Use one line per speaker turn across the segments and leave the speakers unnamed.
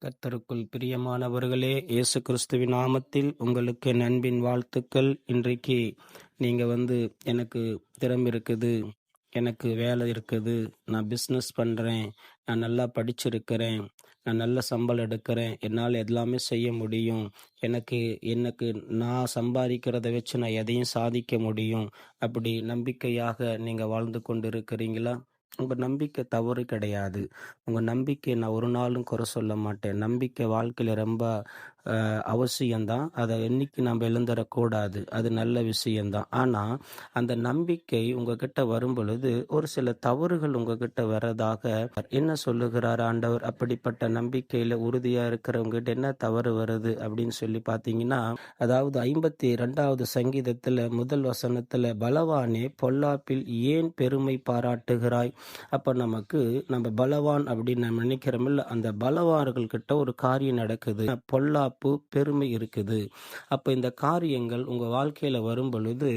கர்த்தருக்குள் பிரியமானவர்களே, இயேசு கிறிஸ்துவின் நாமத்தில் உங்களுக்கு என் அன்பின் வாழ்த்துக்கள். இன்றைக்கு நீங்க எனக்கு திறமை இருக்குது, எனக்கு வேலை இருக்குது, நான் பிஸ்னஸ் பண்ணுறேன், நான் நல்லா படிச்சிருக்கிறேன், நான் நல்ல சம்பளம் எடுக்கிறேன், என்னால் எல்லாமே செய்ய முடியும், எனக்கு எனக்கு நான் சம்பாதிக்கிறத வச்சு நான் எதையும் சாதிக்க முடியும், அப்படி நம்பிக்கையாக நீங்கள் வாழ்ந்து கொண்டு இருக்கிறீங்களா? உங்கள் நம்பிக்கை தவறு கிடையாது. உங்கள் நம்பிக்கையை நான் ஒரு நாளும் குறை சொல்ல மாட்டேன். நம்பிக்கை வாழ்க்கையில் ரொம்ப அவசியம்தான். அதை என்னைக்கு நம்ம இழந்துடக்கூடாது. அது நல்ல விஷயம்தான். ஆனால் அந்த நம்பிக்கை உங்ககிட்ட வரும் பொழுது ஒரு சில தவறுகள் உங்ககிட்ட வர்றதாக என்ன சொல்லுகிறார் ஆண்டவர்? அப்படிப்பட்ட நம்பிக்கையில் உறுதியாக இருக்கிறவங்ககிட்ட என்ன தவறு வருது அப்படின்னு சொல்லி பார்த்தீங்கன்னா, அதாவது 52வது சங்கீதத்தில் முதல் வசனத்தில், பலவானே பொல்லாப்பில் ஏன் பெருமை பாராட்டுகிறாய்? அப்போ நம்ம பலவான் அப்படின்னு நம்ம நினைக்கிறோமில்ல, அந்த பலவான்கள் கிட்ட ஒரு காரியம் நடக்குது. பொல்லாப்பு, பெருமை இருக்குது. அப்போ இந்த காரியங்கள் உங்கள் வாழ்க்கையில் வரும் பொழுது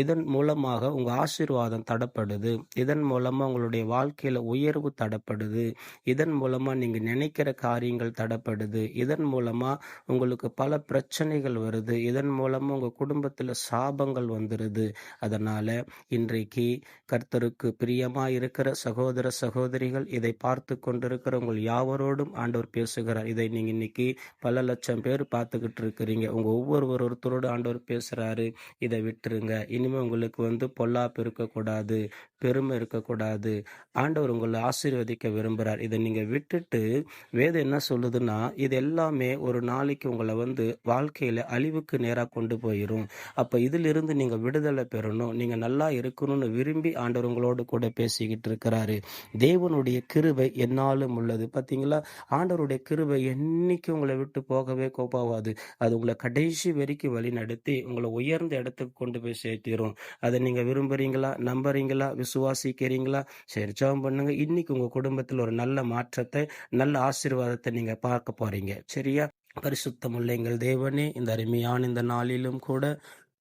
இதன் மூலமாக உங்கள் ஆசீர்வாதம் தடப்படுது. இதன் மூலமாக உங்களுடைய வாழ்க்கையில் உயர்வு தடப்படுது. இதன் மூலமாக நீங்கள் நினைக்கிற காரியங்கள் தடப்படுது. இதன் மூலமாக உங்களுக்கு பல பிரச்சனைகள் வருது. இதன் மூலமாக உங்கள் குடும்பத்தில் சாபங்கள் வந்துடுது. அதனால் இன்றைக்கு கர்த்தருக்கு பிரியமாக இருக்கிற சகோதர சகோதரிகள், இதை பார்த்து கொண்டிருக்கிற உங்கள் யாவரோடும் ஆண்டவர் பேசுகிறார். இதை நீங்கள் இன்னைக்கு பல லட்சம் பேர் பார்த்துக்கிட்டு இருக்கிறீங்க. உங்கள் ஒருத்தரோடு ஆண்டவர் பேசுகிறாரு. இதை விட்டுருங்க. இனிமேல் உங்களுக்கு பொல்லாப்பு இருக்கக்கூடாது, பெருமை இருக்கக்கூடாது. ஆண்டவர் உங்களை ஆசீர்வதிக்க விரும்புகிறார். இதை நீங்கள் விட்டுட்டு வேதம் என்ன சொல்லுதுன்னா, இது எல்லாமே ஒரு நாளைக்கு உங்களை வாழ்க்கையில் அழிவுக்கு நேராக கொண்டு போயிடும். அப்போ இதிலிருந்து நீங்கள் விடுதலை பெறணும், நீங்கள் நல்லா இருக்கணும்னு விரும்பி ஆண்டவர் உங்களோடு கூட பேசிக்கிட்டு இருக்கிறாரு. தேவனுடைய கிருபை என்னாலும் உள்ளது. பார்த்தீங்களா? ஆண்டவருடைய கிருபை என்னைக்கு உங்களை விட்டு போகவே போகாது. அது உங்களை கடைசி வரைக்கும் வழி நடத்தி உங்களை உயர்ந்த இடத்துக்கு கொண்டு போய் சேர்த்திரும். அதை நீங்கள் விரும்புறீங்களா? நம்புறீங்களா? விசுவாசிக்கிறீங்களா? சரி, ஜெபம் பண்ணுங்க. இன்னைக்கு உங்க குடும்பத்தில் ஒரு நல்ல மாற்றத்தை, நல்ல ஆசீர்வாதத்தை நீங்க பார்க்க போறீங்க. சரியா? பரிசுத்தமுள்ள எங்கள் தேவனே, இந்த அருமையான இந்த நாளிலும் கூட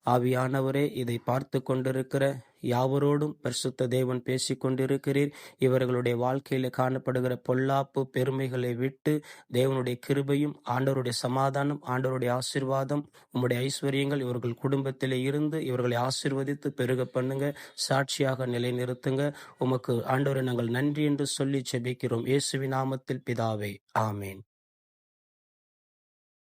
ஆவியானவரே, இதை பார்த்து கொண்டிருக்கிற யாவரோடும் பரிசுத்த தேவன் பேசி கொண்டிருக்கிறீர். இவர்களுடைய வாழ்க்கையில காணப்படுகிற பொல்லாப்பு, பெருமைகளை விட்டு தேவனுடைய கிருபையும், ஆண்டவருடைய சமாதானம், ஆண்டவருடைய ஆசீர்வாதம், உம்முடைய ஐஸ்வர்யங்கள் இவர்கள் குடும்பத்திலே இருந்து இவர்களை ஆசீர்வதித்து பெருக பண்ணுங்க. சாட்சியாக நிலைநிறுத்துங்க. உமக்கு ஆண்டவரை நாங்கள் நன்றி என்று சொல்லி ஜெபிக்கிறோம். இயேசுவின் நாமத்தில் பிதாவே, ஆமேன்.